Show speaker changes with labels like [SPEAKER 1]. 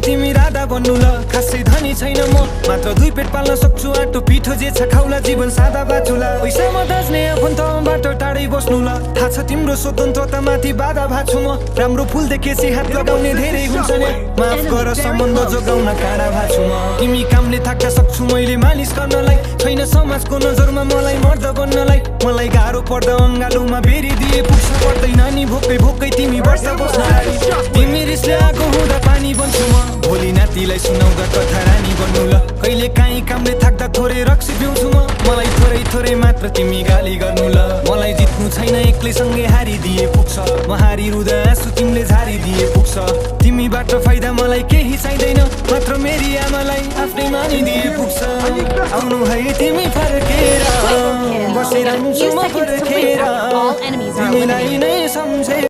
[SPEAKER 1] तिमी राधा बन्नु ल खासै धनी छैन म मात्र 2 पेट पाल्न सक्छु आटो पिठो जे छ खाउला जीवन सादा बाचुला पैसामा दाज्ने आफन्तबाट टाढै बस्नु ल थाहा छ तिम्रो स्वतन्त्रता माथि बाधा भाछु म राम्रो फुल देखेपछि हात लगाउने धेरै हुन्छ नि माफ गर सम्बन्ध जोगाउन काँडा भाछु म तिमी कामले थाक्न सक्छु मैले मालिस गर्नलाई छैन समाजको नजरमा मलाई मर्द बन्नलाई मलाई गाह्रो पर्दा अङ्गालोमा बेरी दिए पुग्छ पर्दैन नि भोकै भोकै तिमी वर्ष बस्न तिमी रिसले आगो हुँदा पानी बन्छु म भोलि नातिलाई सुनाउँदा कथा रानी बन्नु ल कहिले काहीँ कामले थाक्दा थोरै रक्सी पिउँछु म मलाई थोरै थोरै मात्र तिमी गाली गर्नु ल मलाई जित्नु छैन एक्लै सँगै हारिदिए पुग्छ म हारिरुँदा आँसु तिमीले झारिदिए पुग्छ तिमीबाट फाइदा मलाई केही चाहिँदैन मात्र मेरी आमालाई आफ्नै मानिदिए पुग्छ आउनु है तिमी फर्केर बसिरहन्छु म फर्केर तिमीलाई नै सम्झे